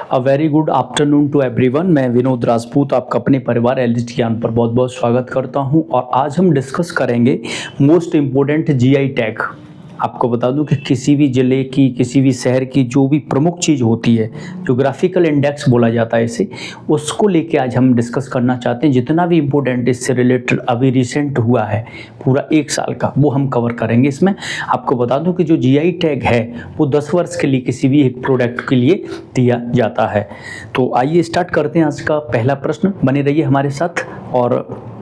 A very good afternoon to everyone. मैं विनोद राजपूत आपका अपने परिवार एलिस्ट ज्ञान पर बहुत बहुत स्वागत करता हूं और आज हम डिस्कस करेंगे मोस्ट इम्पोर्टेंट जीआई टैग। आपको बता दूं कि किसी भी ज़िले की, किसी भी शहर की जो भी प्रमुख चीज़ होती है, जोग्राफिकल इंडेक्स बोला जाता है इसे, उसको लेके आज हम डिस्कस करना चाहते हैं। जितना भी इम्पोर्टेंट इससे रिलेटेड अभी रिसेंट हुआ है पूरा 1 साल का, वो हम कवर करेंगे इसमें। आपको बता दूं कि जो जीआई टैग है वो 10 वर्ष के लिए किसी भी एक प्रोडक्ट के लिए दिया जाता है। तो आइए स्टार्ट करते हैं आज का पहला प्रश्न। बने रहिए हमारे साथ और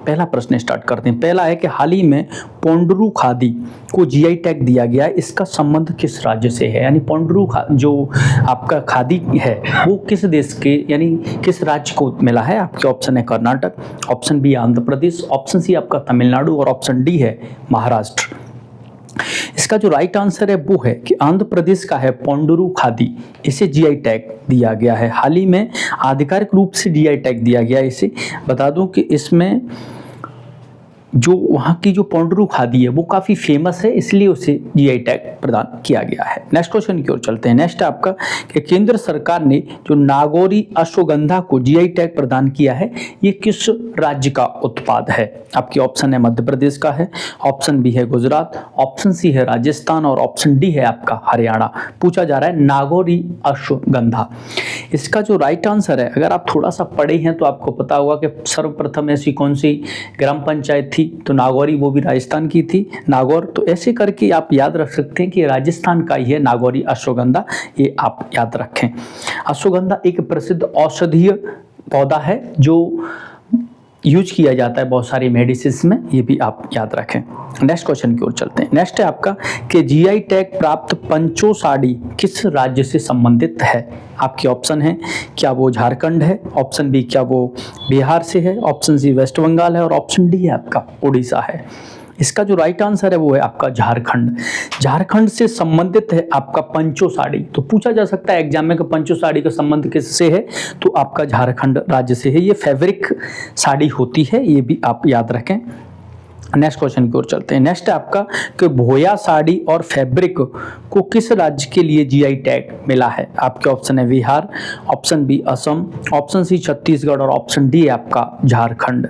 पहला प्रश्न स्टार्ट करते हैं। पहला है कि हाल ही में पोंडरू खादी को जीआई टैग दिया गया है, इसका संबंध किस राज्य से है? यानी पोंडरू जो आपका खादी है वो किस देश के यानी किस राज्य को मिला है? आपके ऑप्शन है Karnataka, option B Andhra Pradesh, option C आपका तमिलनाडु और ऑप्शन डी है महाराष्ट्र। इसका जो राइट आंसर है वो है कि आंध्र प्रदेश का है पोंडरू खादी, इसे जीआई टैग दिया गया है। हाल ही में आधिकारिक रूप से जीआई टैग दिया गया है इसे। बता दूं कि इसमें जो वहाँ की जो पोंडरू खादी है वो काफ़ी फेमस है, इसलिए उसे जीआई टैग प्रदान किया गया है। नेक्स्ट क्वेश्चन की ओर चलते हैं। नेक्स्ट है आपका कि केंद्र सरकार ने जो नागौरी अश्वगंधा को जीआई टैग प्रदान किया है, ये किस राज्य का उत्पाद है? आपकी ऑप्शन है मध्य प्रदेश का है, ऑप्शन बी है गुजरात, ऑप्शन सी है राजस्थान और ऑप्शन डी है आपका हरियाणा। पूछा जा रहा है नागौरी अश्वगंधा। इसका जो राइट आंसर है, अगर आप थोड़ा सा पढ़े हैं तो आपको पता होगा कि सर्वप्रथम ऐसी कौन सी ग्राम पंचायत थी, तो नागौरी, वो भी राजस्थान की थी नागौर। तो ऐसे करके आप याद रख सकते हैं कि राजस्थान का ही है नागौरी अश्वगंधा, ये आप याद रखें। अश्वगंधा एक प्रसिद्ध औषधीय पौधा है जो यूज किया जाता है बहुत सारी मेडिसिन में, ये भी आप याद रखें। नेक्स्ट क्वेश्चन की ओर चलते हैं। नेक्स्ट है आपका कि जीआई टैग प्राप्त पंचो साड़ी किस राज्य से संबंधित है? आपके ऑप्शन है, क्या वो झारखंड है, ऑप्शन बी क्या वो बिहार से है, ऑप्शन सी वेस्ट बंगाल है और ऑप्शन डी है आपका उड़ीसा है। इसका जो राइट आंसर है वो है आपका झारखंड। झारखंड से संबंधित है आपका पंचो साड़ी। तो पूछा जा सकता है एग्जाम में कि पंचो साड़ी का संबंध किससे है, तो आपका झारखंड राज्य से है। ये फैब्रिक साड़ी होती है, ये भी आप याद रखें। नेक्स्ट क्वेश्चन की ओर चलते हैं। नेक्स्ट है आपका कि भोया साड़ी और फैब्रिक को किस राज्य के लिए जीआई टैग मिला है? आपके ऑप्शन है Bihar, option B Assam, option C Chhattisgarh और ऑप्शन डी है आपका झारखंड।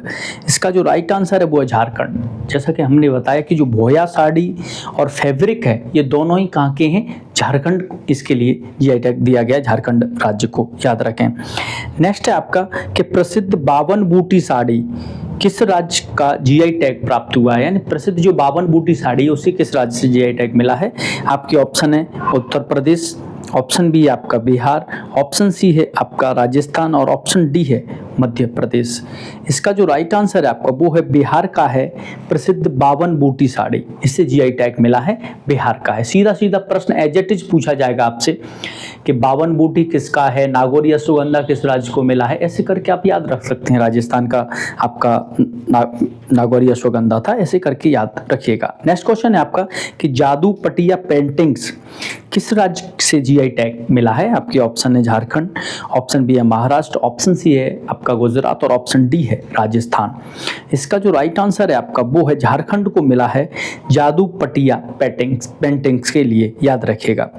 इसका जो राइट आंसर है वो है झारखंड। जैसा कि हमने बताया कि जो भोया साड़ी और फैब्रिक है ये दोनों ही कहाँ के हैं? झारखंड। इसके लिए जीआई टैग दिया गया झारखंड राज्य को, याद रखें। नेक्स्ट है आपका कि प्रसिद्ध 52 बूटी साड़ी किस राज्य का जीआई टैग प्राप्त हुआ है? यानी प्रसिद्ध जो 52 बूटी साड़ी है उसे किस राज्य से जीआई टैग मिला है? आपके ऑप्शन है उत्तर प्रदेश, ऑप्शन बी है आपका बिहार, ऑप्शन सी है आपका राजस्थान और ऑप्शन डी है मध्य प्रदेश। इसका जो राइट आंसर है आपका वो है बिहार का है प्रसिद्ध 52 बूटी साड़ी, इससे जीआई टैग मिला है, बिहार का है। सीधा सीधा प्रश्न एज इट इज पूछा जाएगा आपसे कि 52 बूटी किसका है, नागौरी अश्वगंधा किस राज्य को मिला है, ऐसे करके आप याद रख सकते हैं। राजस्थान का आपका नागौरी अश्वगंधा था, ऐसे करके याद रखिएगा। नेक्स्ट क्वेश्चन है आपका कि जादू पटिया पेंटिंग्स किस राज्य से जीआई टैग मिला है? आपके ऑप्शन है झारखंड, ऑप्शन बी है महाराष्ट्र, ऑप्शन सी है आपका गुजरात और ऑप्शन डी है राजस्थान। इसका जो राइट आंसर है आपका वो है झारखंड को मिला है जादू पटिया पेंटिंग्स के लिए, याद रखिएगा।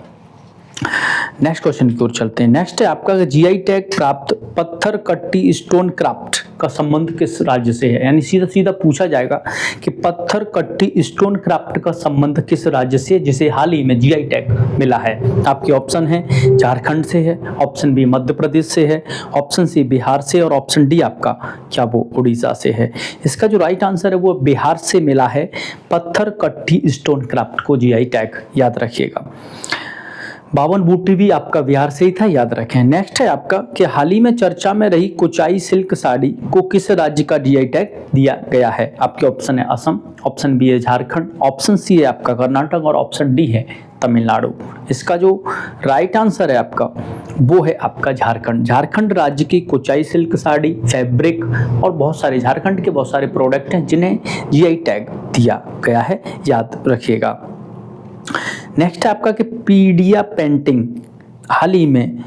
नेक्स्ट क्वेश्चन की ओर चलते हैं। नेक्स्ट है आपका जीआई टैग प्राप्त पत्थर कट्टी स्टोन क्राफ्ट का संबंध किस राज्य से है? यानी सीधा सीधा पूछा जाएगा कि पत्थर कट्टी स्टोन क्राफ्ट का संबंध किस राज्य से, जिसे हाल ही में जीआई टैग मिला है? आपके ऑप्शन है झारखंड से है, ऑप्शन बी मध्य प्रदेश से है, ऑप्शन सी बिहार से और ऑप्शन डी आपका क्या वो उड़ीसा से है। इसका जो राइट आंसर है वो बिहार से मिला है पत्थर कट्टी स्टोन क्राफ्ट को जीआई टैग, याद रखिएगा। 52 बूटी भी आपका बिहार से ही था, याद रखें। नेक्स्ट है आपका कि हाल ही में चर्चा में रही कुचाई सिल्क साड़ी को किस राज्य का जीआई टैग दिया गया है? आपके ऑप्शन है असम, ऑप्शन बी है झारखंड, ऑप्शन सी है आपका कर्नाटक और ऑप्शन डी है तमिलनाडु। इसका जो राइट आंसर है आपका वो है आपका झारखंड। झारखंड राज्य की कुचाई सिल्क साड़ी, फैब्रिक और बहुत सारे झारखंड के बहुत सारे प्रोडक्ट हैं जिन्हें जीआई टैग दिया गया है, याद रखिएगा। नेक्स्ट है आपका कि पीडिया पेंटिंग हाल ही में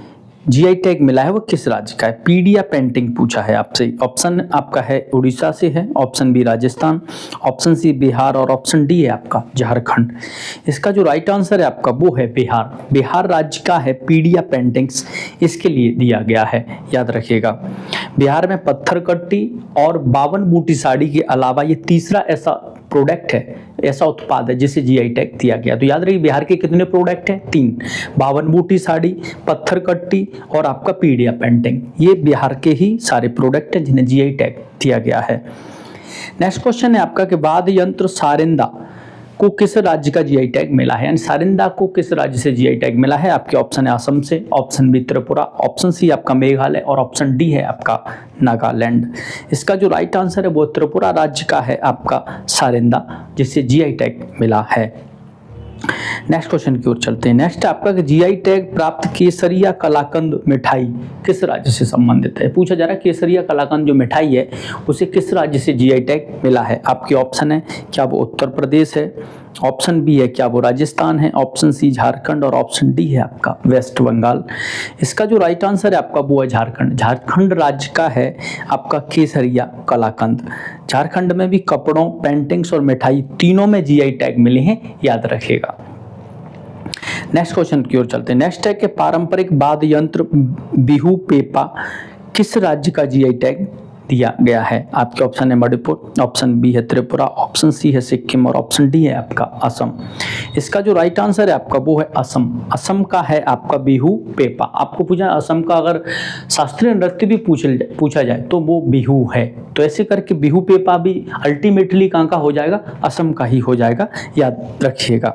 जीआई टैग मिला है वो किस राज्य का है? पीडिया पेंटिंग पूछा है आपसे। ऑप्शन आपका है उड़ीसा से है, option B Rajasthan, option C Bihar और ऑप्शन डी है आपका झारखंड। इसका जो राइट आंसर है आपका वो है बिहार। बिहार राज्य का है पीडिया पेंटिंग्स, इसके लिए दिया गया है, याद रखिएगा। बिहार में पत्थर कट्टी और 52 बूटी साड़ी के अलावा ये तीसरा ऐसा प्रोडक्ट है, ऐसा उत्पाद है जिसे जीआई टैग दिया गया। तो याद रखिए बिहार के कितने प्रोडक्ट हैं? 3, 52 बूटी साड़ी, पत्थर कट्टी और आपका पीडिया पेंटिंग। ये बिहार के ही सारे प्रोडक्ट हैं जिन्हें जीआई टैग दिया गया है। नेक्स्ट क्वेश्चन है आपका कि वाद्य यंत्र सारिंदा को किस राज्य का जीआई टैग मिला है? यानी सारिंदा को किस राज्य से जीआई टैग मिला है? आपके ऑप्शन है असम से, option B Tripura, option C आपका मेघालय और ऑप्शन डी है आपका नागालैंड। इसका जो राइट आंसर है वो त्रिपुरा राज्य का है आपका सारिंदा, जिससे जीआई टैग मिला है। नेक्स्ट क्वेश्चन की ओर चलते हैं। नेक्स्ट आपका जीआई टैग प्राप्त केसरिया कलाकंद मिठाई किस राज्य से संबंधित है? पूछा जा रहा है केसरिया कलाकंद जो मिठाई है उसे किस राज्य से जीआई टैग मिला है? आपके ऑप्शन है क्या वो उत्तर प्रदेश है, ऑप्शन बी है क्या वो राजस्थान है, ऑप्शन सी झारखंड और ऑप्शन डी है आपका वेस्ट बंगाल। इसका जो राइट आंसर है आपका वो है झारखंड। झारखंड राज्य का है आपका केसरिया कलाकंद। झारखंड में भी कपड़ों, पेंटिंग्स और मिठाई तीनों में जीआई टैग मिले हैं, याद रखिएगा। नेक्स्ट क्वेश्चन की ओर चलते हैं। नेक्स्ट है कि पारंपरिक वाद्य यंत्र बिहू पेपा किस राज्य का जीआई टैग दिया गया है? आपके ऑप्शन है मणिपुर, ऑप्शन बी है त्रिपुरा, ऑप्शन सी है सिक्किम और ऑप्शन डी है आपका असम। इसका जो राइट आंसर है आपका वो है असम। असम का है आपका बिहू पेपा। आपको पूछा असम का अगर शास्त्रीय नृत्य भी पूछा जाए तो वो बिहू है। तो ऐसे करके बिहू पेपा भी अल्टीमेटली कहाँ का हो जाएगा? असम का ही हो जाएगा, याद रखिएगा।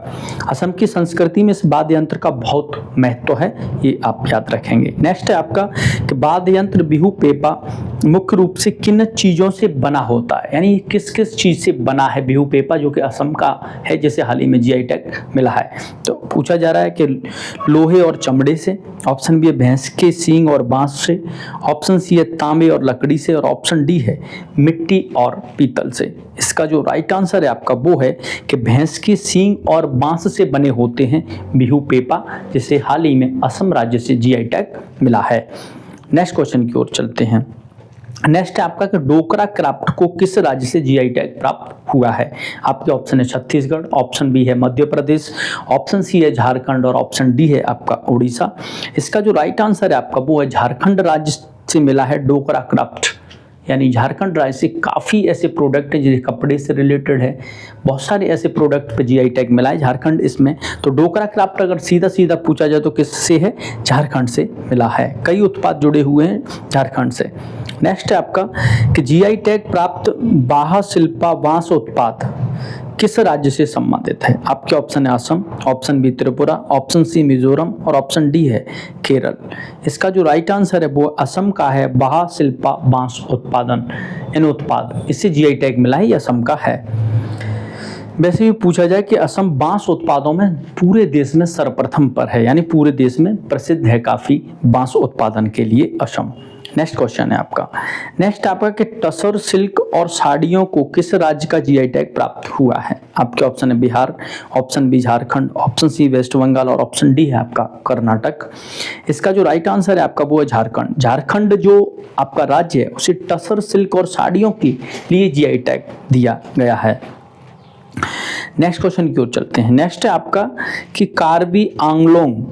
असम की संस्कृति में इस वाद्य यंत्र का बहुत महत्व है, ये आप याद रखेंगे। नेक्स्ट है आपका कि वाद्य यंत्र बिहू पेपा मुख्य रूप से किन चीजों से बना होता है? यानी किस किस चीज से बना है बिहू पेपा जो कि असम का है, जैसे हाल ही में जीआई टैग मिला है? तो पूछा जा रहा है कि लोहे और चमड़े से, ऑप्शन बी है भैंस के सींग और बांस से, ऑप्शन सी है तांबे और लकड़ी से और ऑप्शन डी है मिट्टी और पीतल से। इसका जो राइट आंसर है आपका वो है कि भैंस के सींग और बांस से बने होते हैं बिहू पेपा, जिसे हाल ही में असम राज्य से जीआई टैग मिला है। नेक्स्ट क्वेश्चन की ओर चलते हैं। नेक्स्ट है आपका कि डोकरा क्राफ्ट को किस राज्य से जीआई टैग प्राप्त हुआ है? आपके ऑप्शन है छत्तीसगढ़, ऑप्शन बी है मध्य प्रदेश, ऑप्शन सी है झारखंड और ऑप्शन डी है आपका उड़ीसा। इसका जो राइट आंसर है आपका वो है झारखंड राज्य से मिला है डोकरा क्राफ्ट। यानी झारखंड राज्य से काफ़ी ऐसे प्रोडक्ट हैं जिसे कपड़े से रिलेटेड है, बहुत सारे ऐसे प्रोडक्ट पे जीआई टैग मिला है झारखंड इसमें। तो डोकरा क्राफ्ट अगर सीधा सीधा पूछा जाए तो किससे है? झारखंड से मिला है। कई उत्पाद जुड़े हुए हैं झारखंड से। नेक्स्ट है आपका कि जीआई टैग प्राप्त बाहा शिल्पा बांस उत्पाद किस राज्य से संबंधित है? आपके ऑप्शन है Assam, option B Tripura, option C Mizoram और ऑप्शन डी है केरल। इसका जो राइट आंसर है वो असम का है बाहा शिल्पा बांस उत्पादन, इन उत्पाद इससे जीआई टैग मिला है, ये असम का है। वैसे भी पूछा जाए कि असम बांस उत्पादों में पूरे देश में सर्वप्रथम पर है, यानी पूरे देश में प्रसिद्ध है काफ़ी बांस उत्पादन के लिए असम। नेक्स्ट क्वेश्चन है आपका। नेक्स्ट आपका कि टसर सिल्क और साड़ियों को किस राज्य का जीआई टैग प्राप्त हुआ है? आपके ऑप्शन है Bihar, option B Jharkhand, option C west Bengal और ऑप्शन डी है आपका कर्नाटक। इसका जो राइट आंसर है आपका वो है झारखंड। झारखंड जो आपका राज्य है उसे टसर सिल्क और साड़ियों के लिए जीआई टैग दिया गया है। नेक्स्ट क्वेश्चन की ओर चलते हैं। नेक्स्ट है आपका कि कार्बी आंगलोंग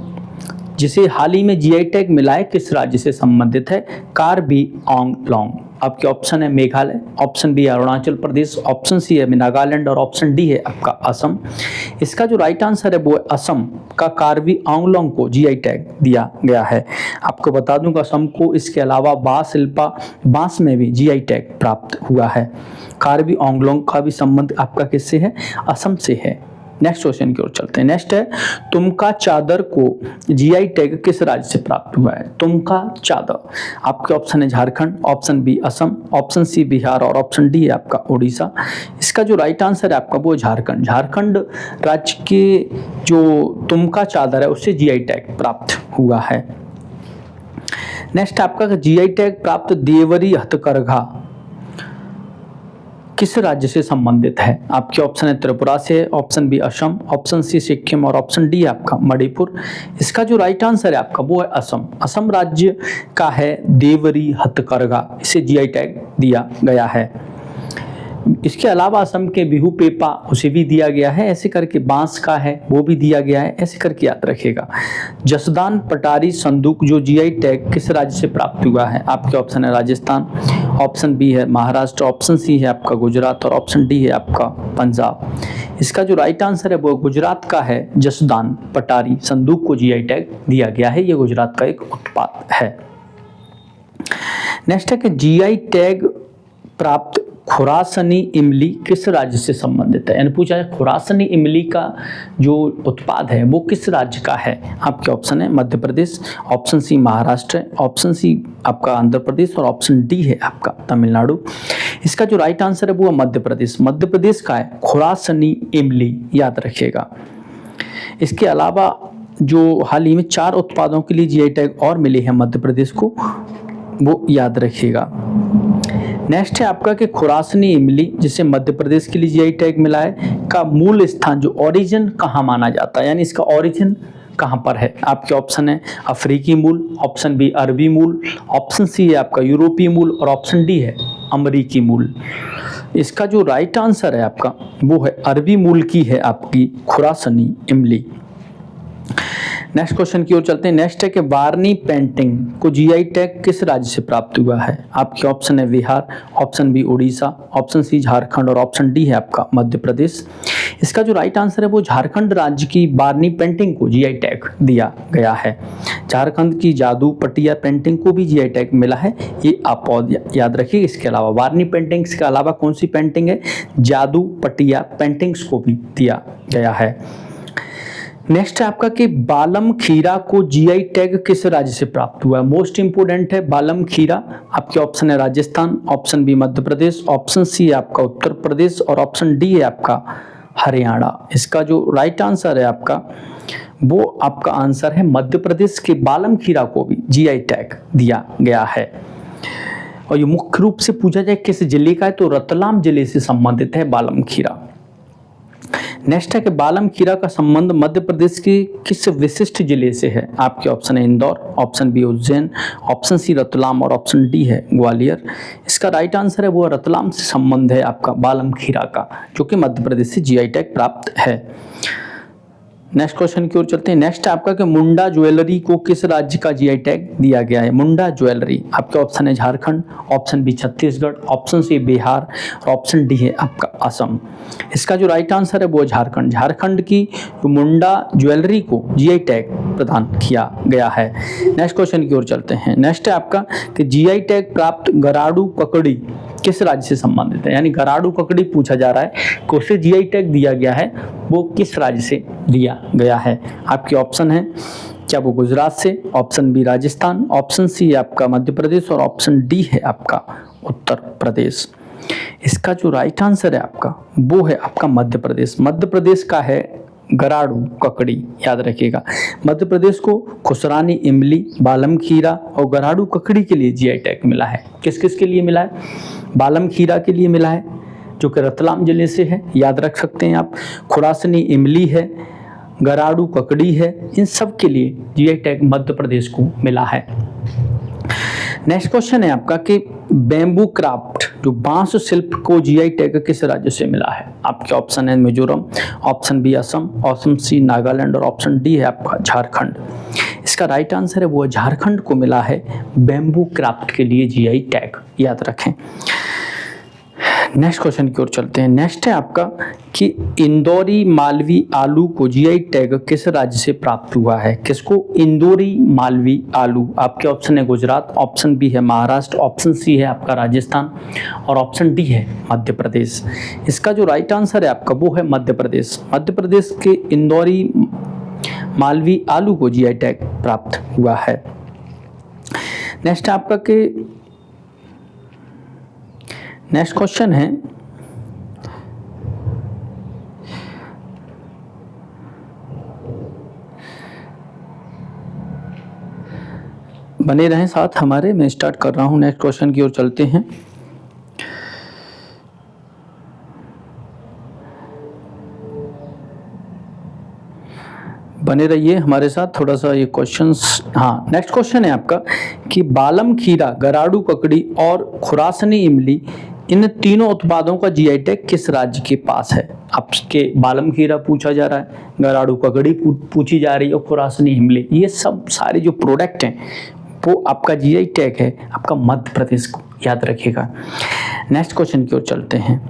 जिसे हाल ही में जीआई टैग मिला है किस राज्य से संबंधित है? कार्बी आंगलोंग। आपके ऑप्शन है मेघालय, ऑप्शन बी है अरुणाचल प्रदेश, ऑप्शन सी है नागालैंड और ऑप्शन डी है आपका असम। इसका जो राइट आंसर है वो है असम का कार्बी आंगलोंग को जीआई टैग दिया गया है। आपको बता दूं कि असम को इसके अलावा बाशिल्पा बांस में भी जीआई टैग प्राप्त हुआ है। कार्बी आंगलोंग का भी संबंध आपका किससे है? असम से है। नेक्स्ट क्वेश्चन की ओर चलते हैं। नेक्स्ट है तुमका चादर को जीआई टैग किस राज्य से प्राप्त हुआ है? तुमका चादर। आपके ऑप्शन है Jharkhand, option B Assam, option C Bihar और ऑप्शन डी है आपका उड़ीसा। इसका जो राइट आंसर है आपका वो झारखंड। झारखंड राज्य के जो तुमका चादर है उससे जीआई टैग प्राप्त हुआ है। नेक्स्ट आपका जीआई टैग प्राप्त देवरी हथकरघा किस राज्य से संबंधित है? आपके ऑप्शन है त्रिपुरा से, option B Assam, option C Sikkim और ऑप्शन डी आपका मणिपुर। इसका जो राइट आंसर है आपका वो है असम। असम राज्य का है देवरी हथकरघा, इसे जीआई टैग दिया गया है। इसके अलावा असम के बिहू पेपा उसे भी दिया गया है, ऐसे करके बांस का है वो भी दिया गया है, ऐसे करके याद रखिएगा। जसदान पटारी संदूक जो जीआई टैग किस राज्य से प्राप्त हुआ है? आपके ऑप्शन है राजस्थान, ऑप्शन बी है महाराष्ट्र, ऑप्शन सी है आपका गुजरात और ऑप्शन डी है आपका पंजाब। इसका जो राइट आंसर है वो गुजरात का है। जसदान पटारी संदूक को जीआई टैग दिया गया है, ये गुजरात का एक उत्पाद है। नेक्स्ट है कि जीआई टैग प्राप्त खुरासनी इमली किस राज्य से संबंधित है? यानी पूछा है खुरासनी इमली का जो उत्पाद है वो किस राज्य का है? आपके ऑप्शन है Madhya Pradesh, option C Maharashtra, option C आपका आंध्र प्रदेश और ऑप्शन डी है आपका तमिलनाडु। इसका जो राइट आंसर है वो है मध्य प्रदेश। मध्य प्रदेश का है खुरासनी इमली, याद रखिएगा। इसके अलावा जो हाल ही में 4 उत्पादों के लिए जीआई टैग और मिले हैं मध्य प्रदेश को, वो याद रखिएगा। नेक्स्ट है आपका कि खुरासनी इमली जिसे मध्य प्रदेश के लिए जीआई टैग मिला है का मूल स्थान जो ओरिजिन कहाँ माना जाता है, यानी इसका ओरिजिन कहाँ पर है? आपके ऑप्शन है अफ्रीकी मूल, ऑप्शन बी अरबी मूल, ऑप्शन सी है आपका यूरोपीय मूल और ऑप्शन डी है अमरीकी मूल। इसका जो राइट आंसर है आपका वो है अरबी मूल की है आपकी खुरासनी इमली। नेक्स्ट क्वेश्चन की ओर चलते हैं। नेक्स्ट है कि वारनी पेंटिंग को जीआई टैग किस राज्य से प्राप्त हुआ है? आपके ऑप्शन है Bihar, option B Orissa, option C Jharkhand और ऑप्शन डी है आपका मध्य प्रदेश। इसका जो राइट आंसर है वो झारखंड राज्य की वारनी पेंटिंग को जीआई टैग दिया गया है। झारखंड की जादू पटिया पेंटिंग को भी जीआई टैग मिला है, ये आप याद रखिए। इसके अलावा वारनी पेंटिंग्स के अलावा कौन सी पेंटिंग है? जादू पटिया पेंटिंग्स को भी दिया गया है। नेक्स्ट है आपका कि बालम खीरा को जीआई टैग किस राज्य से प्राप्त हुआ है? मोस्ट इंपोर्टेंट है बालम खीरा। आपके ऑप्शन है राजस्थान, ऑप्शन बी मध्य प्रदेश, ऑप्शन सी है आपका उत्तर प्रदेश और ऑप्शन डी है आपका हरियाणा। इसका जो राइट आंसर है आपका वो आपका आंसर है मध्य प्रदेश के बालम खीरा को भी जीआई टैग दिया गया है। और ये मुख्य रूप से पूछा जाए किस जिले का है तो रतलाम जिले से संबंधित है बालम खीरा। नेक्स्ट है कि बालम खीरा का संबंध मध्य प्रदेश के किस विशिष्ट जिले से है? आपके ऑप्शन है Indore, option B Ujjain, option C Ratlam और ऑप्शन डी है ग्वालियर। इसका राइट आंसर है वो रतलाम से संबंध है आपका बालम खीरा का, जो कि मध्य प्रदेश से जीआई टैग प्राप्त है। नेक्स्ट क्वेश्चन की ओर चलते हैं। नेक्स्ट आपका कि मुंडा ज्वेलरी को किस राज्य का जीआई टैग दिया गया है? मुंडा ज्वेलरी, आपके ऑप्शन है Jharkhand, option B Chhattisgarh, option C Bihar और ऑप्शन डी है आपका असम। इसका जो राइट आंसर है वो झारखंड। झारखंड की मुंडा ज्वेलरी को जीआई टैग प्रदान किया गया है। नेक्स्ट क्वेश्चन की ओर चलते हैं। नेक्स्ट है आपका कि जीआई टैग प्राप्त गराडू ककड़ी किस राज्य से संबंधित है? यानी गराडू ककड़ी पूछा जा रहा है कि उसे जीआई टैग दिया गया है, वो किस राज्य से दिया गया है? आपके ऑप्शन है क्या वो गुजरात से, option B Rajasthan, option C है आपका मध्य प्रदेश और ऑप्शन डी है आपका उत्तर प्रदेश। इसका जो राइट आंसर है आपका वो है आपका मध्य प्रदेश। मध्य प्रदेश का है गराडू ककड़ी, याद रखिएगा। मध्य प्रदेश को खुसरानी इमली, बालम खीरा और गराडू ककड़ी के लिए जीआई टैग मिला है। किस किस के लिए मिला है? बालम खीरा के लिए मिला है जो कि रतलाम जिले से है, याद रख सकते हैं आप। खुरासनी इमली है, गराडू ककड़ी है, इन सब के लिए जीआई टैग मध्य प्रदेश को मिला है। नेक्स्ट क्वेश्चन है आपका कि बैम्बू क्राफ्ट जो बांस शिल्प को जीआई टैग किस राज्य से मिला है? आपके ऑप्शन है Mizoram, option B Assam, option C Nagaland और ऑप्शन डी है आपका झारखंड। इसका राइट आंसर है वो झारखंड को मिला है बैम्बू क्राफ्ट के लिए जीआई टैग, याद रखें। नेक्स्ट क्वेश्चन की ओर चलते हैं। नेक्स्ट है आपका कि इंदौरी मालवी आलू को जीआई टैग किस राज्य से प्राप्त हुआ है? किसको? इंदौरी मालवी आलू। आपके ऑप्शन है गुजरात, ऑप्शन बी है महाराष्ट्र, ऑप्शन सी है आपका राजस्थान और ऑप्शन डी है मध्य प्रदेश। इसका जो राइट आंसर है आपका वो है मध्य प्रदेश। मध्य प्रदेश के इंदौरी मालवी आलू को जीआई टैग प्राप्त हुआ है। नेक्स्ट आपका कि नेक्स्ट क्वेश्चन है बने रहें साथ हमारे, मैं स्टार्ट कर रहा हूं। नेक्स्ट क्वेश्चन की ओर चलते हैं। बने रहिए हमारे साथ, थोड़ा सा ये क्वेश्चंस। हाँ, नेक्स्ट क्वेश्चन है आपका कि बालम खीरा, गराडू ककड़ी और खुरासनी इमली, इन तीनों उत्पादों का जीआई टैग किस राज्य के पास है? आपके बालम खीरा पूछा जा रहा है, गराडू ककड़ी पूछी जा रही है और खुरासनी इमली, ये सब सारे जो प्रोडक्ट हैं वो आपका जीआई टैग है आपका मध्य प्रदेश को, याद रखिएगा। नेक्स्ट क्वेश्चन की ओर चलते हैं।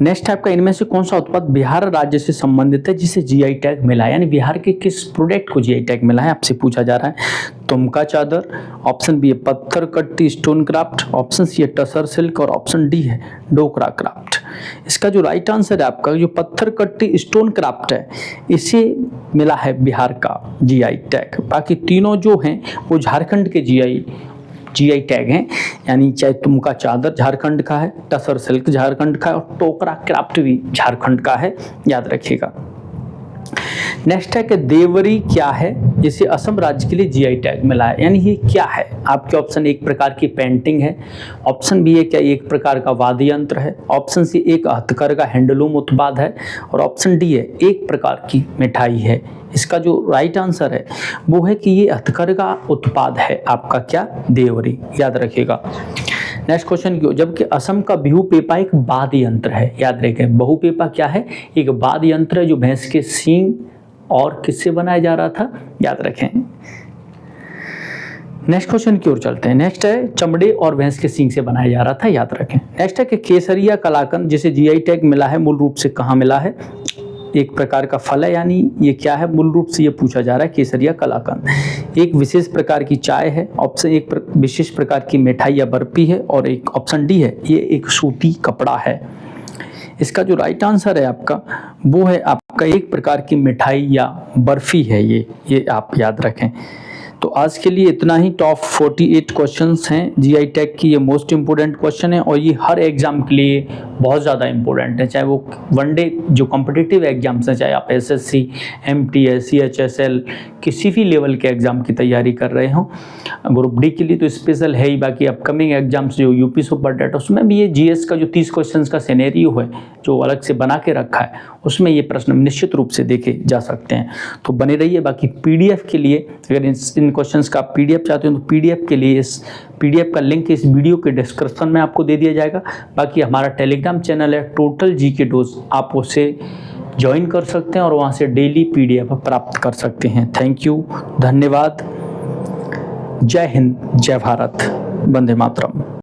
नेक्स्ट है आपका, इनमें से कौन सा उत्पाद बिहार राज्य से संबंधित है जिसे जीआई टैग मिला है? यानी बिहार के किस प्रोडक्ट को जीआई टैग मिला है, आपसे पूछा जा रहा है। तुमका चादर, ऑप्शन बी है पत्थर कट्टी स्टोन क्राफ्ट, ऑप्शन सी है टसर सिल्क और ऑप्शन डी है डोकरा क्राफ्ट। इसका जो राइट आंसर है आपका, जो पत्थर कट्टी स्टोन क्राफ्ट है, इसे मिला है बिहार का जीआई टैग। बाकी तीनों जो हैं वो झारखंड के जीआई टैग हैं, यानी चाहे तुमका चादर झारखंड का है, टसर सिल्क झारखंड का है और टोकरा क्राफ्ट भी झारखंड का है, याद रखिएगा। नेक्स्ट है कि देवरी क्या है जिसे असम राज्य के लिए जीआई टैग मिला है? यानी ये क्या है? आपके ऑप्शन, एक प्रकार की पेंटिंग है, ऑप्शन बी है क्या एक प्रकार का वाद्य यंत्र है, ऑप्शन सी एक हथकरघा हैंडलूम उत्पाद है और ऑप्शन डी है एक प्रकार की मिठाई है। इसका जो राइट आंसर है वो है कि ये हथकरघा उत्पाद है आपका क्या, देवरी, याद रखिएगा। नेक्स्ट क्वेश्चन क्यों, जबकि असम का बिहू पेपा एक वाद्य यंत्र है, याद रखें। बहु पेपा क्या है? एक वाद्य यंत्र है जो भैंस के सींग और किससे बनाया जा रहा था, याद रखें। नेक्स्ट क्वेश्चन की ओर चलते हैं। नेक्स्ट है चमड़े और भैंस के सींग से बनाया जा रहा था, याद रखें। नेक्स्ट है कि केसरिया कलाकंद जिसे जीआई टैग मिला है मूल रूप से कहाँ मिला है? एक प्रकार का फल है, यानी ये क्या है मूल रूप से, ये पूछा जा रहा है। केसरिया कलाकंद एक विशेष प्रकार की चाय है, ऑप्शन एक विशेष प्रकार की मिठाई या बर्फी है और एक ऑप्शन डी है ये एक सूती कपड़ा है। इसका जो राइट आंसर है आपका वो है आपका एक प्रकार की मिठाई या बर्फी है ये आप याद रखें। तो आज के लिए इतना ही। टॉप 48 क्वेश्चंस हैं जीआई टैग की, ये मोस्ट इंपोर्टेंट क्वेश्चन है और ये हर एग्जाम के लिए बहुत ज़्यादा इंपॉर्टेंट है, चाहे वो वनडे जो कॉम्पिटिटिव एग्जाम्स हैं, चाहे आप एसएससी, एमटीएस, सीएचएसएल किसी भी लेवल के एग्जाम की तैयारी कर रहे हो। ग्रुप डी के लिए तो स्पेशल है ही, बाकी अपकमिंग एग्जाम्स जो यूपी सुपर डेट, उसमें भी ये जीएस का जो 30 क्वेश्चन का सिनेरियो है जो अलग से बना के रखा है, उसमें ये प्रश्न निश्चित रूप से देखे जा सकते हैं। तो बने रहिए। बाकी पीडीएफ के लिए, अगर इन क्वेश्चंस का पीडीएफ चाहते हो तो पीडीएफ के लिए इस पीडीएफ का लिंक इस वीडियो के डिस्क्रिप्शन में आपको दे दिया जाएगा। बाकी हमारा टेलीग्राम चैनल है टोटल जीके डोज, आप उसे ज्वाइन कर सकते हैं और वहाँ से डेली पीडीएफ प्राप्त कर सकते हैं। थैंक यू, धन्यवाद। जय हिंद, जय भारत, वंदे मातरम।